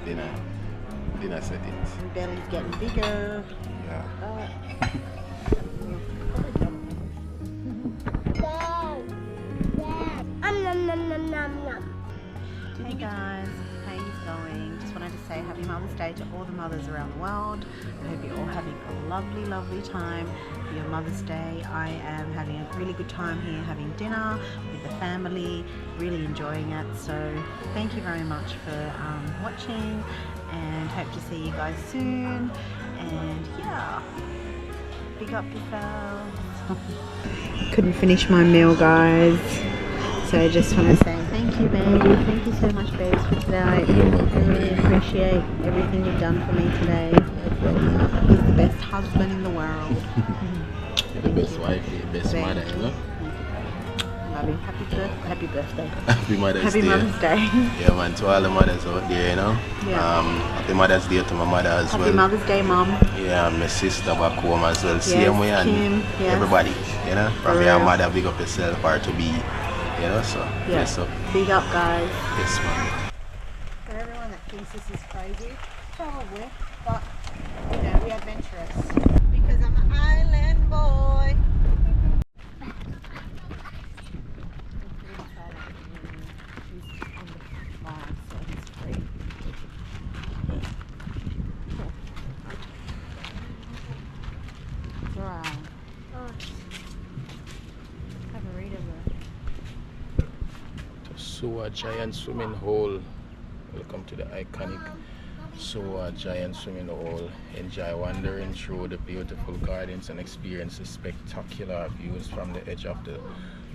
dinner settings. And belly's getting bigger. Yeah. Hey guys, how you going? Just wanted to say happy Mother's Day to all the mothers around the world. I hope you're all having a lovely, lovely time for your Mother's Day. I am having a really good time here having dinner with the family, really enjoying it. So thank you very much for watching, and hope to see you guys soon. And yeah, big up yourselves. Couldn't finish my meal, guys. So I just want to say thank you, babe. Thank you so much, babes, for today. I really appreciate everything you've done for me today. He's the best husband in the world. The best wife, the best mother, you know? Love you. Happy birthday. Happy Mother's Day. Mother's Day. Yeah, man, to all the mothers out there, you know? Yeah. Happy Mother's Day to my mother as well. Happy Mother's Day, Mom. Yeah, my sister back home as well. Yes, Same way, and Kim, yes. everybody, you know? From your mother, big up yourself, or to be, you know? So, yeah. yes, up. Big up, guys. Yes, man. For everyone that thinks this is crazy, probably, but, you know, we're adventurous. Because I'm an island boy. Samoa Giant Swimming Hole. Welcome to the iconic Samoa Giant Swimming Hole. Enjoy wandering through the beautiful gardens and experience the spectacular views from the edge of the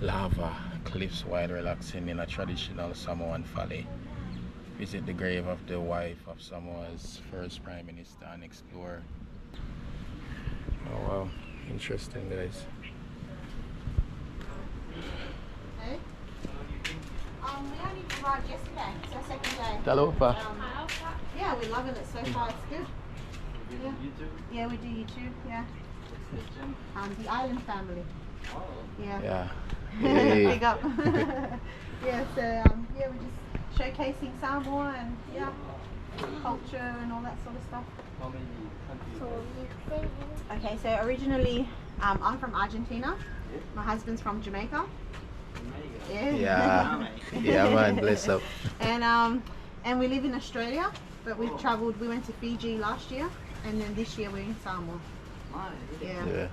lava cliffs while relaxing in a traditional Samoan valley. Visit the grave of the wife of Samoa's first Prime Minister and explore. Oh wow, interesting, guys. We only arrived yesterday, so second day. Hello, Pa. Yeah, we're loving it so far. It's good. Yeah. Yeah, we do YouTube. Yeah. The Island Family. Yeah. Yeah. Big up. Yeah. So yeah, we're just showcasing Samoa and yeah, culture and all that sort of stuff. Okay, so originally I'm from Argentina. My husband's from Jamaica. Yeah, man, bless up. And we live in Australia, but we've travelled. We went to Fiji last year, and then this year we're in Samoa. Yeah.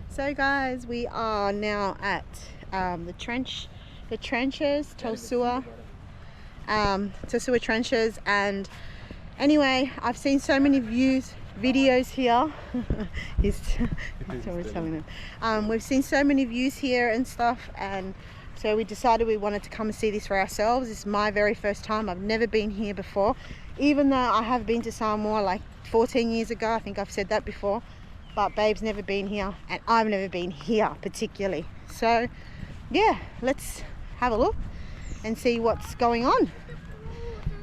So guys, we are now at the trenches, Tosua trenches, and anyway, I've seen so many videos here. He's telling them. We've seen so many views here and stuff, and so we decided we wanted to come and see this for ourselves. This is my very first time. I've never been here before, even though I have been to Samoa like 14 years ago. I think I've said that before, but Babe's never been here, and I've never been here particularly. So yeah, let's have a look and see what's going on.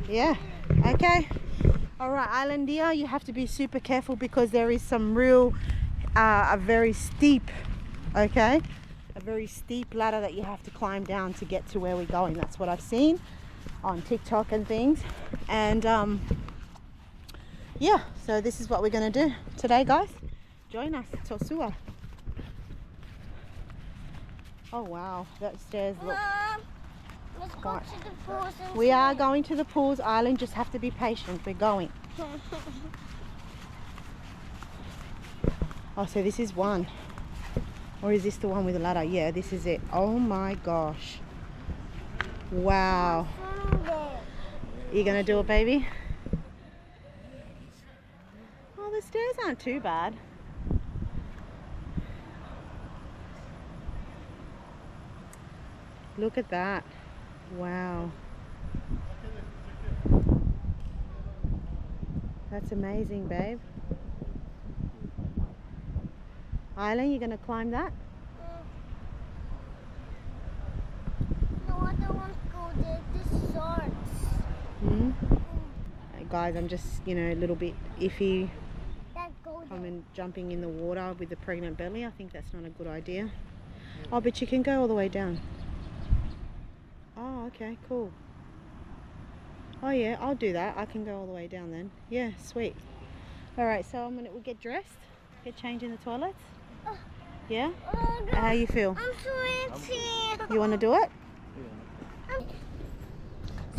Yeah, okay. All right, Island dear, you have to be super careful because there is some real, a very steep ladder that you have to climb down to get to where we're going. That's what I've seen on TikTok and things. And yeah, so this is what we're going to do today, guys. Join us, Tosua. Oh wow, that stairs look. Let's go to the pools. We are going to the pools, Island. Just have to be patient. We're going. Oh, so this is one. Or is this the one with the ladder? Yeah, this is it. Oh my gosh. Wow. You gonna do it, baby? Oh, the stairs aren't too bad. Look at that. Wow. That's amazing, babe. Island, you gonna climb that? No, I don't want to go there. This sucks. Guys, I'm just, a little bit iffy Go coming jumping in the water with a pregnant belly. I think that's not a good idea. Oh, but you can go all the way down. Oh, okay, cool. Oh yeah, I'll do that. I can go all the way down then. Yeah, sweet. All right, so we'll get dressed, get changed in the toilets. Yeah? Oh, no. How you feel? I'm sweating. You want to do it?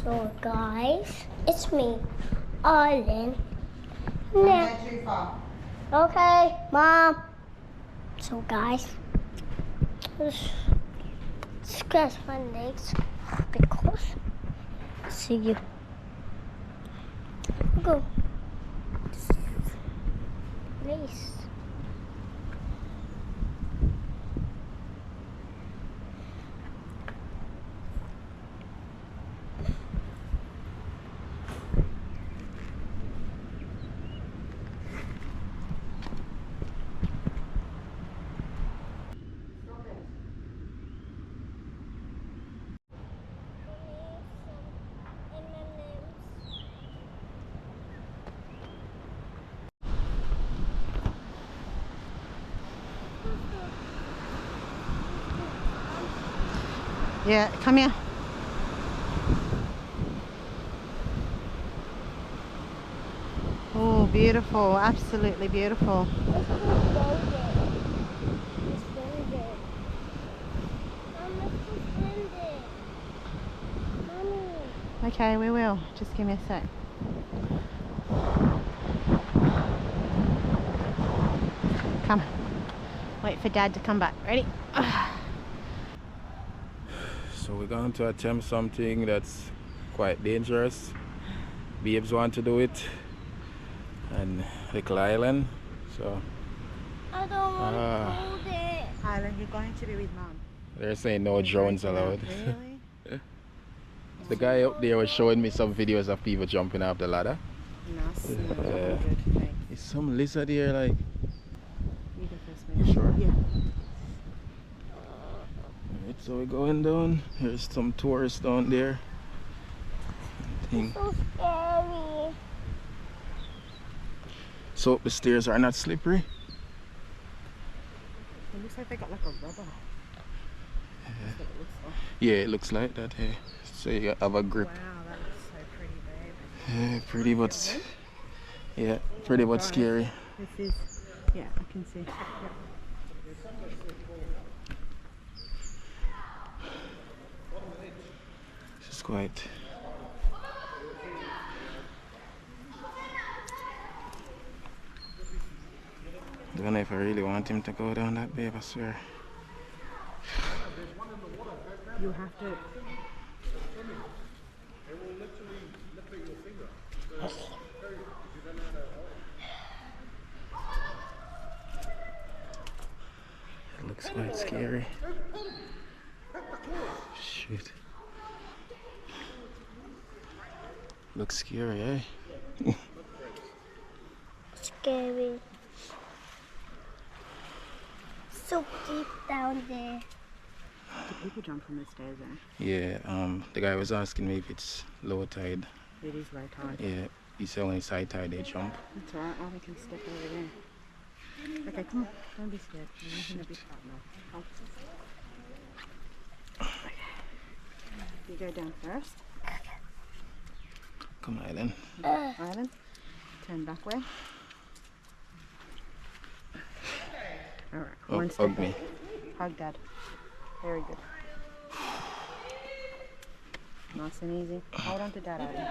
So guys, it's me, Arlen. Not too far. Okay, Mom. So guys, let's scratch my legs because see you. Go. Please. Yeah, come here. Oh, beautiful. Absolutely beautiful. Okay, we will. Just give me a sec. Come. Wait for Dad to come back. Ready? So we're going to attempt something that's quite dangerous. Babes want to do it, and little island. So I don't want to hold it. Island, you're going to be with Mom. they're saying no drones allowed. Really? The guy up there was showing me some videos of people jumping off the ladder. Nice. No, Yeah. good. Thanks. Is some lizard here, like? You go first, You mate. sure? Yeah. Alright, so we're going down. There's some tourists down there. Thing. So scary. So the stairs are not slippery. It looks like they got like a rubber. That's what it looks like. Yeah, it looks like that. Hey. So you have a grip. Wow, that looks so pretty, babe. Yeah, pretty but yeah, pretty but scary. This is, yeah, I can see. Yep. This is quite. I don't know if I really want him to go down that, babe, I swear. You have to. It looks quite scary. Shit. Looks scary, eh? Scary. So deep down there. Do people jump from the stairs there? Yeah, the guy was asking me if it's low tide. It is low tide. Yeah, he said only high tide they jump. That's alright, oh, we can step over there. Okay, come on, don't be scared. You're not gonna be frightened now. Come. Okay. You go down first. Come on, then. Island. Turn back way. Alright, Oh, one step hug me. back. Hug Dad. Very good. Nice and easy. Hold on to Dad, Island.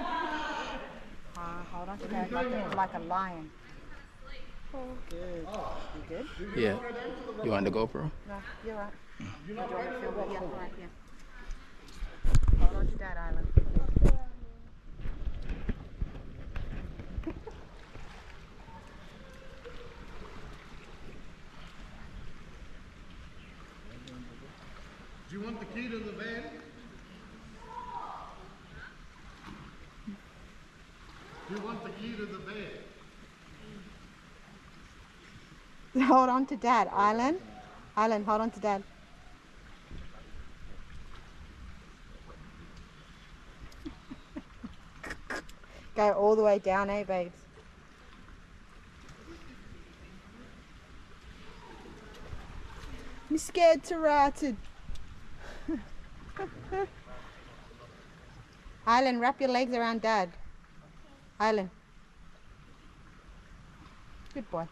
Hold on to Dad like a lion. Good. You good? Yeah. You want the GoPro? No, you're right. Do you want me to film it? Yeah, right, yeah. Hold on to Dad, Island. Do you want the key to the van? Do you want the key to the van? Hold on to Dad, Island. Island, hold on to Dad. Go all the way down, eh, babes? I'm scared to ride it. Island, wrap your legs around Dad. Island. Good boy.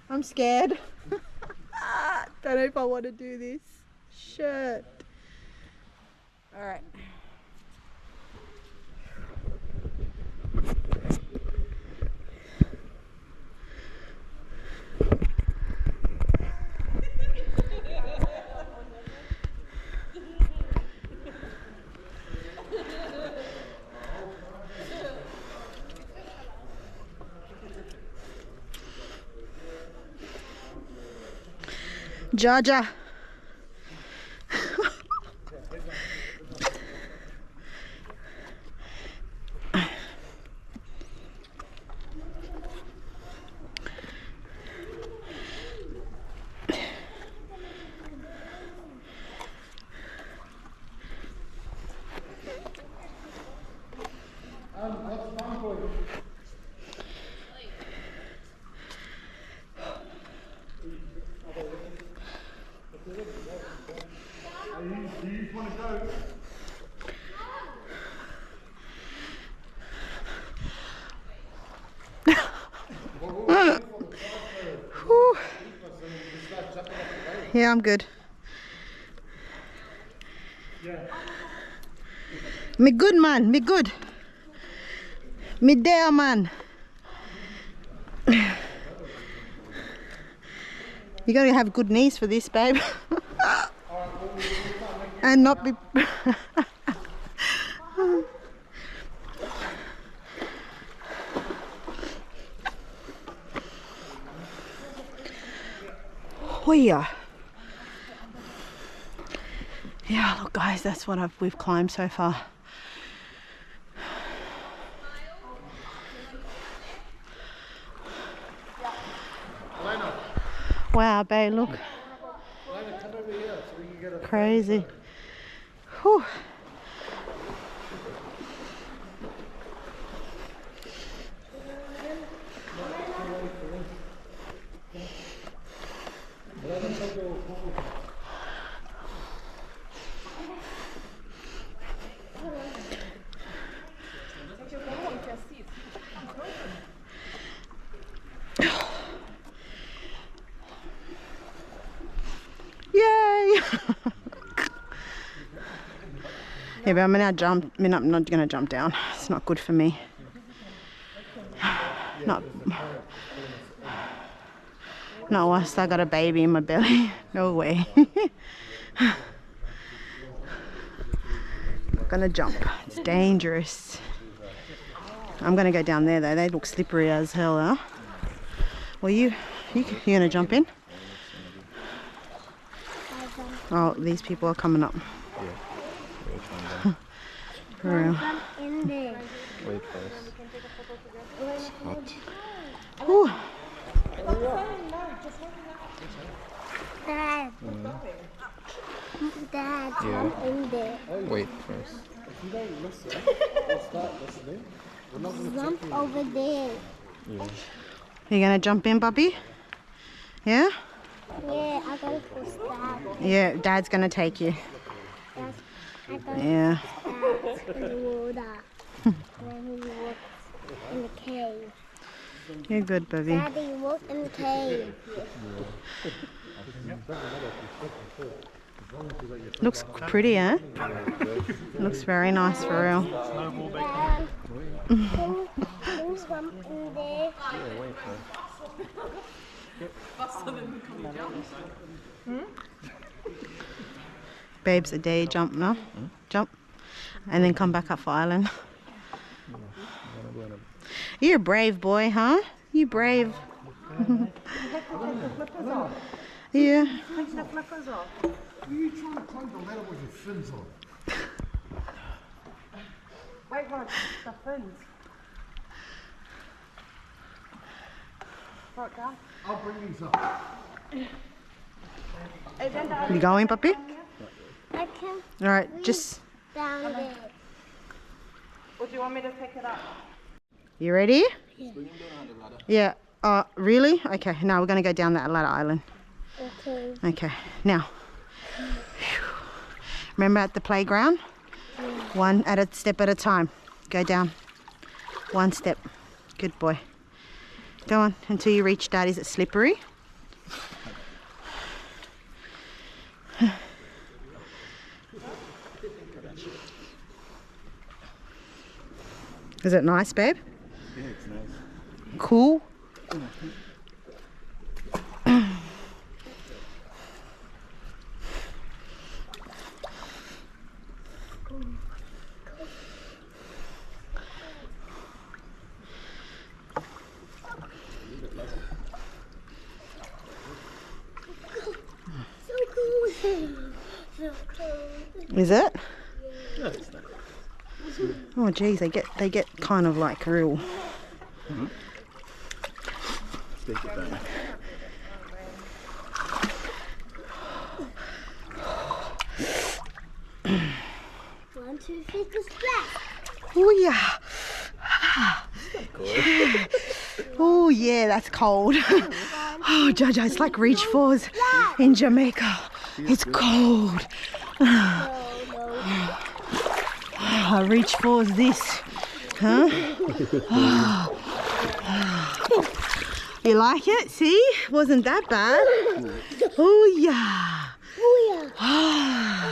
I'm scared. Don't know if I want to do this. Shit. Alright. Jaja. What's wrong for you? Do you want to go? Yeah, I'm good. Yeah. Me good, man. Me good. Me there, man. You gotta have good knees for this, babe. And not be. Oh yeah. Yeah, look, guys, that's what we've climbed so far. Wow, babe, look. Crazy. Whew. Yay! Yeah, but I'm gonna jump. I mean, I'm not gonna jump down. It's not good for me. Not whilst I got a baby in my belly. No way. Gonna jump. It's dangerous. I'm gonna go down there though. They look slippery as hell, huh? Well, you gonna jump in? Oh, these people are coming up. Yeah. For real. In there. Wait first. It's hot. Whew. Dad. Dad, Yeah. jump in there. Wait first. If you don't listen, we'll start listening. We're not going to Jump over there. Yeah. You gonna jump in, Bubby? Yeah? Yeah, I gotta push that. Yeah, Dad's gonna take you. I gotta Yeah. push that in the water. When he walks in the cave. You're good, Bubby. Daddy, walk in the cave. Looks pretty, eh? Looks very nice for real. Dad, can you jump in there? Yeah, wait first. Babes, a day jump, no? Jump. And then come back up for Island. You're a brave boy, huh? You brave. Yeah. Are you trying to climb the ladder with your fins on? Wait, what? The fins. I'll bring these up. You going, puppy? I can Alright, just... down there. You ready? Yeah. Really? Okay, now we're going to go down that ladder island. Okay. Okay, now. Remember at the playground? One at a step at a time. Go down. One step. Good boy. Go on until you reach Dad. Is it slippery? Is it nice, babe? Yeah, it's nice. Cool? So cool. So cool. Is it? Yeah, it's nice. Oh geez, they get kind of like real. Take your time. One, two, three, go splash. Oh yeah. Oh yeah, that's cold. Oh Jojo, it's like Reach Falls in Jamaica. It's cold. Reach Falls this. Huh? You like it? See? Wasn't that bad? Oh yeah.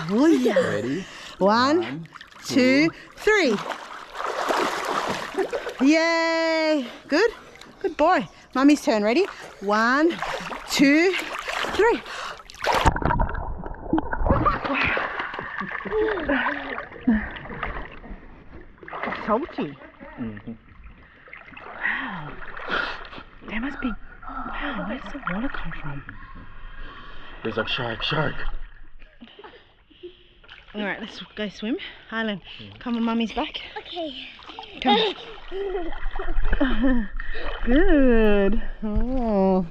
Oh yeah. Ready? 1, 2, 3. Yay! Good? Good boy. Mummy's turn. Ready? 1, 2, 3. Salty. Wow. They must be. Wow, where does the water come from? There's a shark. Alright, let's go swim. Highland, come on Mummy's back. Okay. Come. Good. Oh.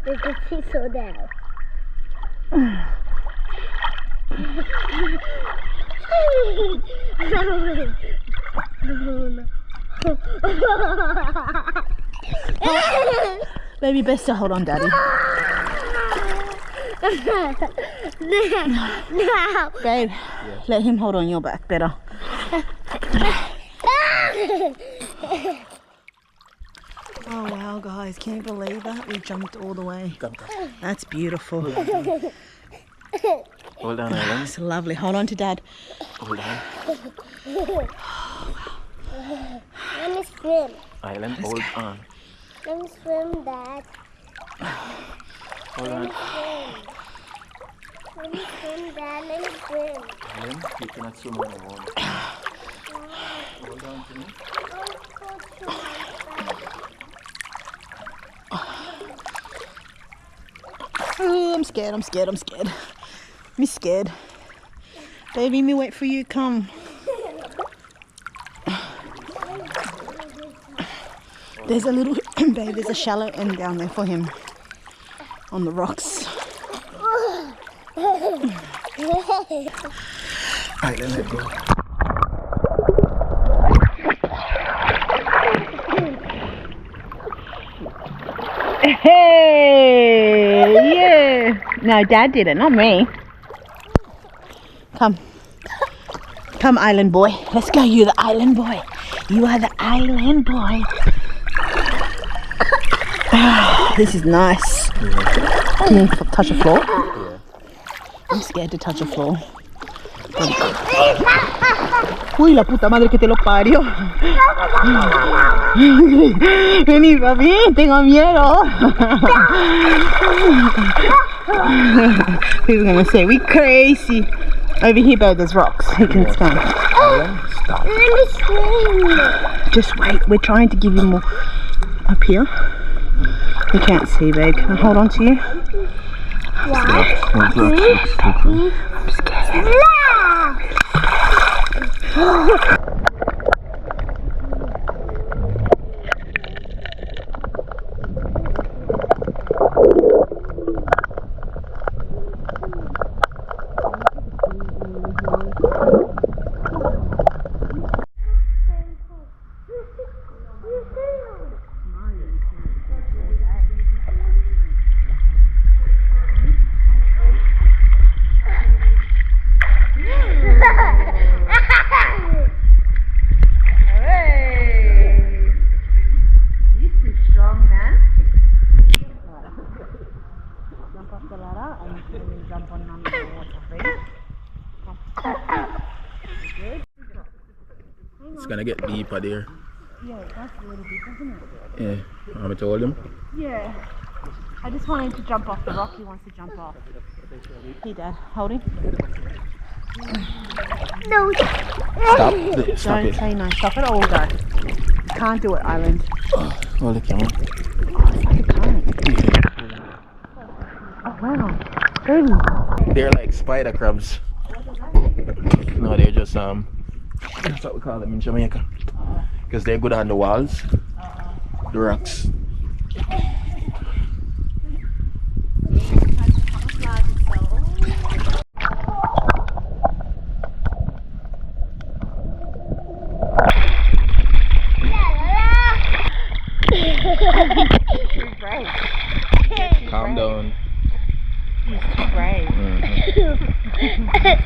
There's a seesaw there. Baby, best to hold on, Daddy. No. Babe, let him hold on your back better. Oh wow, guys, can you believe that? We jumped all the way. Come. That's beautiful. Hold on, Island. It's lovely. Hold on to Dad. Hold on. Let me swim. Island, hold on. Let me swim, Dad. Hold on. Let me swim, Dad. Let me swim. Island, you cannot swim on your own. Hold on to me. Oh, I'm scared. Me scared. Baby, me wait for you. Come. There's a little, babe, there's a shallow end down there for him. On the rocks. Island, let go. Hey, yeah. No, Dad did it, not me. Come. Come, island boy. Let's go. You're the island boy. You are the island boy. This is nice. Can you touch the floor? Yeah. I'm scared to touch the floor. Uy, la puta madre que te lo parió. Vení, papi, tengo miedo. People are gonna say we crazy. Over here, babe, there's rocks. You can stand. Island, stop. Let me swim. Just wait. We're trying to give you more up here. You can't see, babe. Can I hold on to you? I'm scared. It's gonna get deeper there. Yeah, that's a little bit, doesn't it? Yeah. Want me to hold him? Yeah. I just want him to jump off the rock. He wants to jump off. Hey, Dad, hold him. No. Stop. Stop Don't it. say no. Stop it all, Dad. You can't do it, Island. Hold the camera. Oh, it's like a current. Oh, wow. Baby. They're like spider crabs. No, they're just that's what we call them in Jamaica. Because they're good on the walls, the rocks. Too brave. Calm down. He's too brave. He's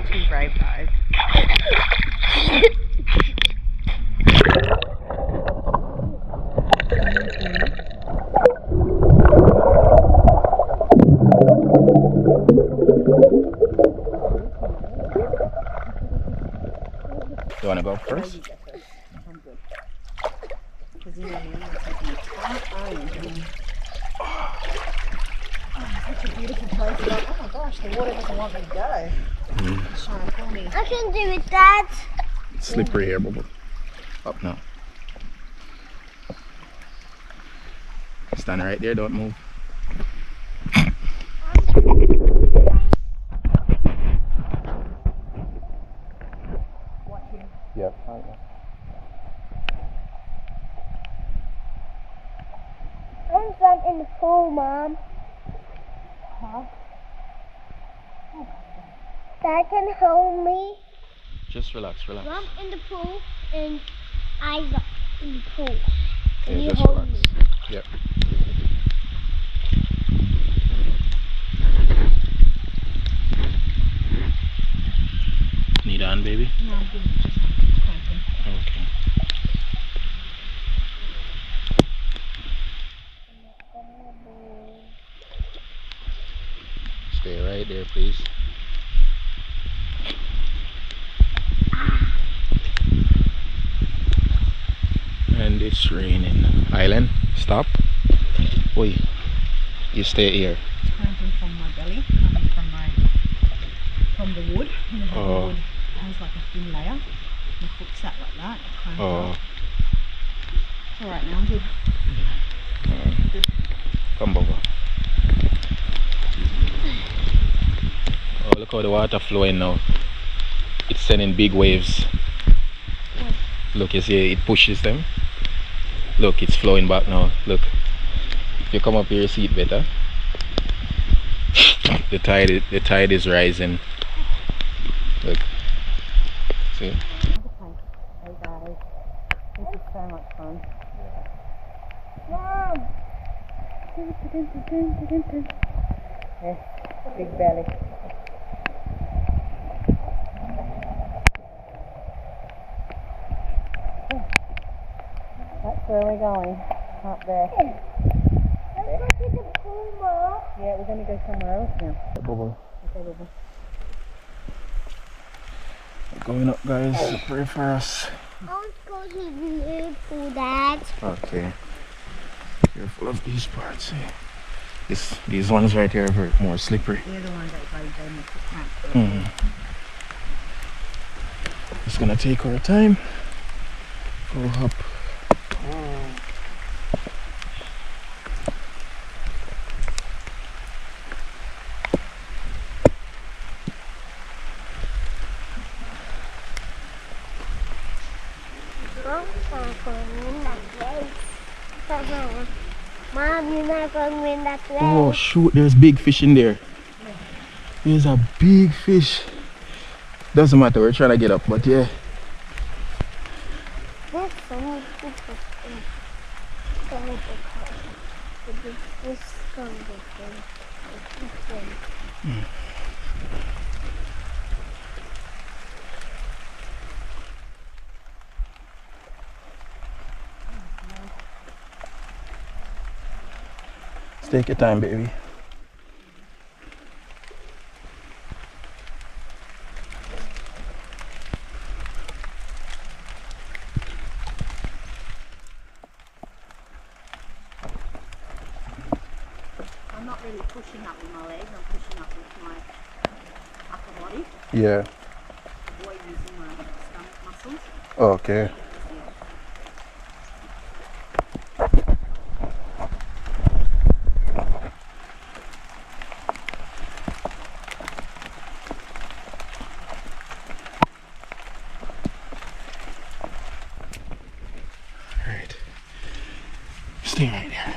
too brave, guys. You wanna go first? I'm good. Because you know me, I'm going to take my time. Oh, such a beautiful place. Like, oh my gosh, the water doesn't want me to go. It's trying to pull me. I can do it, Dad. It's slippery here, Bubble. Up now. Stand right there, don't move. Yep. I'm fun in the pool, Mom. Huh? Dad can hold me. Just relax, relax. Mom in the pool and I got in the pool. And Yeah, you just hold relax. me. Yep. Need on, baby? No, I'm good. Just cranking. Okay. Stay right there, please. And it's raining. Island, stop. Oi, you stay here. It's cranking from my belly, from the wood. You know how the wood has like a thin layer. My foot sat like that. It cranked up. It's alright now, I'm good. Come over. Oh, look how the water flowing now. It's sending big waves. Look, you see it pushes them. Look, it's flowing back now. Look. If you come up here, you see it better. The tide is rising. Look. See? Hey guys, this is so much fun. Mom. Yes, big belly. That's where we're going, up there. Let's go to the pool, Mom. Yeah, we're going to go somewhere else now. Bubble. Okay, Bubble. Going up, guys. Pray for us. I want to go to the pool, Dad. Okay. Careful of these parts. These ones right here are more slippery. They're the ones that go make the cramp. It's gonna take our time. Go up. Mom, you're not going to win that race. Oh shoot, there's big fish in there. There's a big fish. Doesn't matter, we're trying to get up, but yeah. There's so many people. So many people. This is going to be Take your time, baby. really pushing up with my legs, I'm pushing up with my upper body. Yeah. Avoid using my stomach muscles. Okay. Right. Stay right there.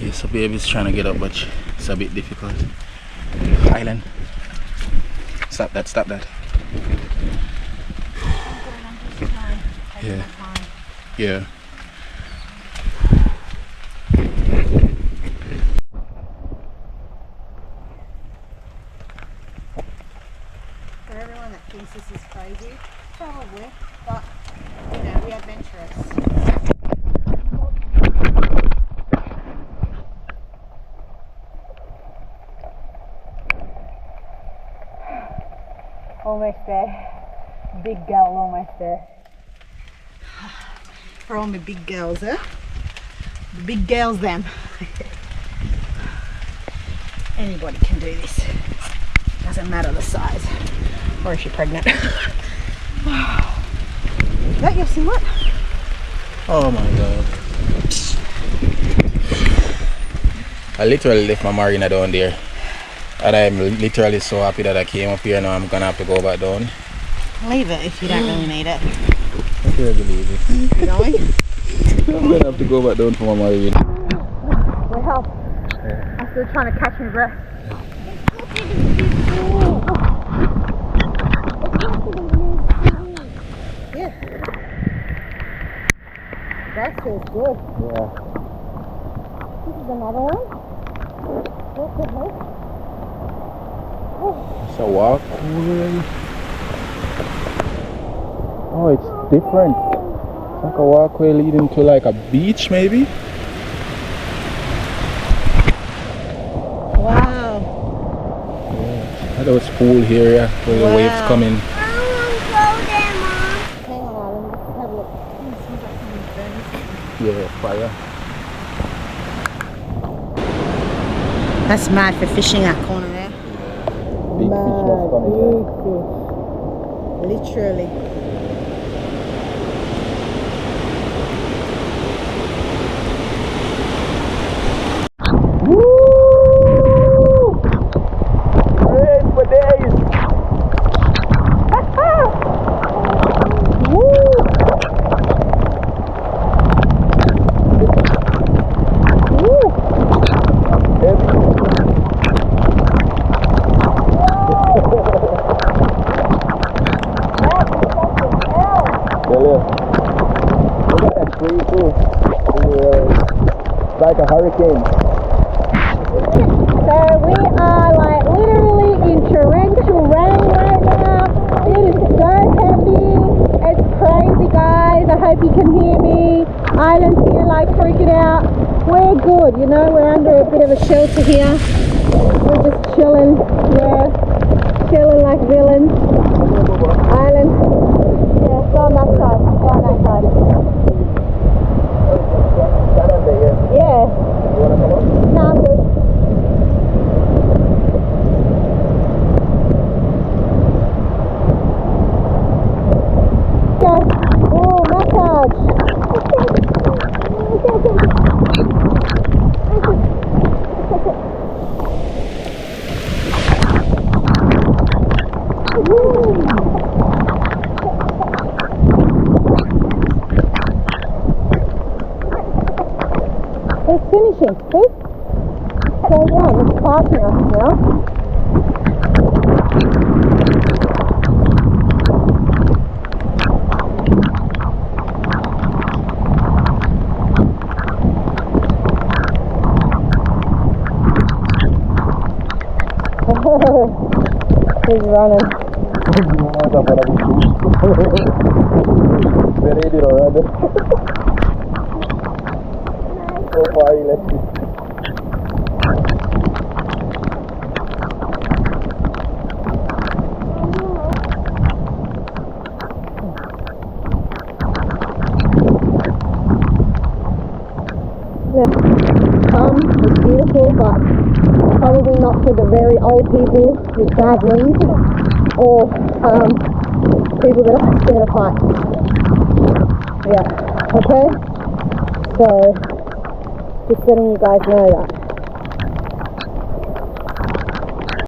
Yeah, so baby's trying to get up, but it's a bit difficult. Island. Stop that, stop that. Yeah. Yeah. For everyone that thinks this is crazy, probably, but you know, we're adventurous. Almost there. Big girl, almost there. For all my big girls, eh? The big girls, them. Anybody can do this. Doesn't matter the size. Or if you're pregnant. That you see what? Oh my god. I literally left my marina down there. And I'm literally so happy that I came up here. Now I'm gonna have to go back down. Leave it if you don't really need it. I can't believe it. You know? I'm gonna have to go back down for my marina. Well, I'm still trying to catch my breath. Yeah. That feels good. Yeah. This is another one. What's it like? It's a walk. Oh, it's different. It's like a walkway leading to like a beach maybe. Wow. Yeah. There was pool here, yeah, where the waves come in. I want to go there, Mom. Hang on, Alan. Let's have a look. Seems like someone's burning something. Yeah, fire. That's mad for fishing that corner there. Big fish was coming Big there. fish. Literally. Like a hurricane. So we are like literally in torrential rain right now. It is so heavy. It's crazy, guys. I hope you can hear me. Island's here like freaking out. We're good, you know, we're under a bit of a shelter here. We're just chilling, yeah. Chilling like villains. Island. Yeah, go on that side. Go on that side. Yeah. No, I'm good. Go. Oh, massage. It's finishing, see? So yeah, it's passing us now. He's running. So far, let's see. come, it's beautiful, but probably not for the very old people with bad knees or people that are scared of heights. Yeah, okay? So, just letting you guys know that.